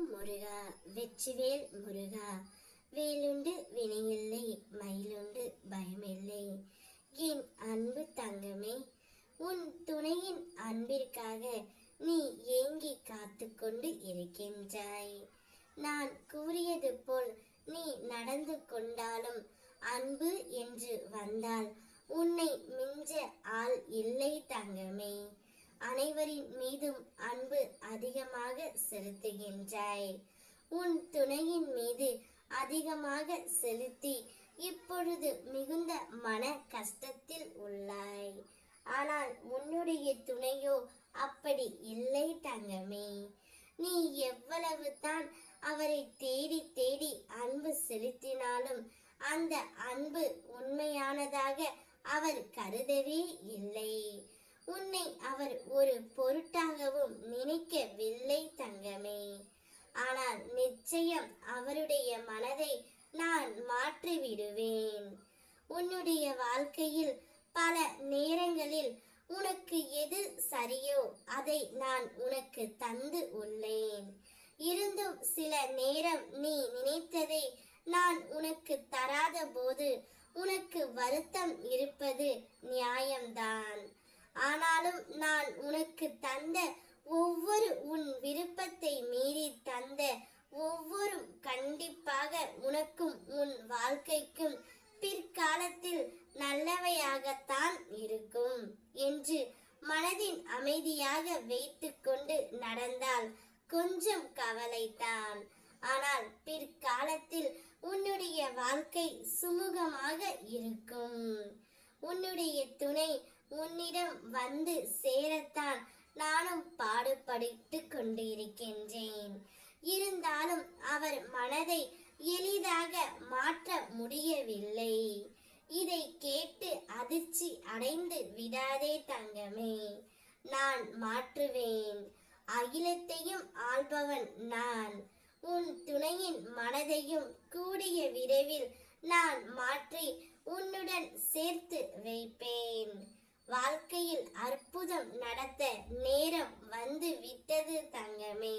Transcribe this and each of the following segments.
முருகா வெற்றிவேல் முருகா, வேலுண்டு வினையில்லை, மயிலுண்டு பயமில்லை. என் அன்பு தங்கமே, உன் துணையின் அன்பிற்காக நீ ஏங்கி காத்து கொண்டு இருக்கின்றாய். நான் கூறியது போல் நீ நடந்து கொண்டாலும், அன்பு என்று வந்தால் உன்னை மிஞ்ச ஆள் இல்லை தங்கமே. அனைவரின் மீதும் அன்பு அதிகமாக செலுத்துகின்றாய். உன் துணையின் மீது அதிகமாக செலுத்தி இப்பொழுது மிகுந்த மன கஷ்டத்தில் உள்ளாய். ஆனால் உன்னுடைய துணையோ அப்படி இல்லை தங்கமே. நீ எவ்வளவு தான் அவரை தேடி தேடி அன்பு செலுத்தினாலும் அந்த அன்பு உண்மையானதாக அவர் கருதவே இல்லை. உன்னை அவர் ஒரு பொருட்டாகவும் நினைக்கவில்லை தங்கமே. ஆனால் நிச்சயம் அவருடைய மனதை நான் மாற்றி விடுவேன். உன்னுடைய வாழ்க்கையில் பல நேரங்களில் உனக்கு எது சரியோ அதை நான் உனக்கு தந்து உள்ளேன். இருந்தும் சில நேரம் நீ நினைத்ததை நான் உனக்கு தராத போது உனக்கு வருத்தம் இருப்பது நியாயம்தான். ஆனாலும் நான் உனக்கு தந்த ஒவ்வொரு உன் விருப்பத்தை மீறி தந்த ஒவ்வொரு கண்டிப்பாக உனக்கும் உன் வாழ்க்கைக்கும் பிற்காலத்தில் நல்லவையாகத்தான் இருக்கும் என்று மனதின் அமைதியாக வைத்துக்கொண்டு நடந்தால் கொஞ்சம் கவலைதான். ஆனால் பிற்காலத்தில் உன்னுடைய வாழ்க்கை சுமூகமாக இருக்கும். உன்னுடைய துணை உன்னிடம் வந்து சேரத்தான் நானும் பாடுபட்டு கொண்டிருக்கின்றேன். இருந்தாலும் அவர் மனதை எளிதாக மாற்ற முடியவில்லை. இதை கேட்டு அதிர்ச்சி அடைந்து விடாதே தங்கமே. நான் மாற்றுவேன். அகிலத்தையும் ஆள்பவன் நான். உன் துணையின் மனதையும் கூடிய விரைவில் நான் மாற்றி உன்னுடன் சேர்த்து வைப்பேன். வாழ்க்கையில் அற்புதம் நடத்த நேரம் வந்து விட்டது தங்கமே.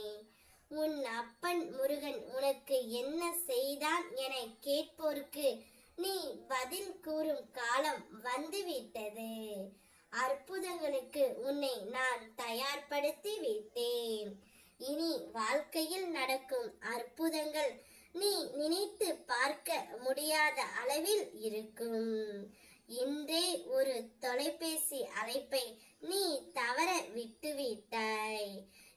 உன் அப்பன் முருகன் உனக்கு என்ன செய்தான் என கேட்போருக்கு நீ பதில் கூறும் காலம் வந்துவிட்டது. அற்புதங்களுக்கு உன்னை நான் தயார்படுத்தி விட்டேன். இனி வாழ்க்கையில் நடக்கும் அற்புதங்கள் நீ நினைத்து பார்க்க முடியாத அளவில் இருக்கும். இன்றே ஒரு தொலைபேசி அழைப்பை நீ தவற விட்டுவிட்டாய்.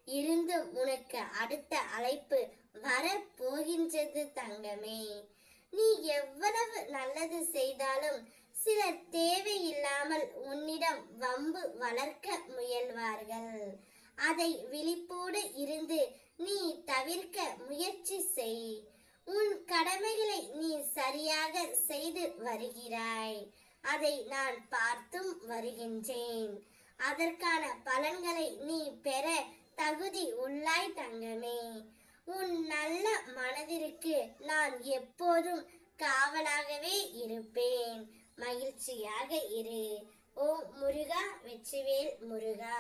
இருந்தும் உனக்கு அடுத்த அழைப்பு வர போகின்றது தங்கமே. நீ எவ்வளவு நல்லது செய்தாலும் சிலர் தேவையில்லாமல் உன்னிடம் வம்பு வளர்க்க முயல்வார்கள். அதை விழிப்போடு இருந்து நீ தவிர்க்க முயற்சி செய். உன் கடமைகளை நீ சரியாக செய்து வருகிறாய். அதை நான் பார்த்தும் வருகின்றேன். அதற்கான பலன்களை நீ பெற தகுதி உள்ளாய் தங்கமே. உன் நல்ல மனதிற்கு நான் எப்போதும் காவலாகவே இருப்பேன். மகிழ்ச்சியாக இரு. ஓம் முருகா வெற்றிவேல் முருகா.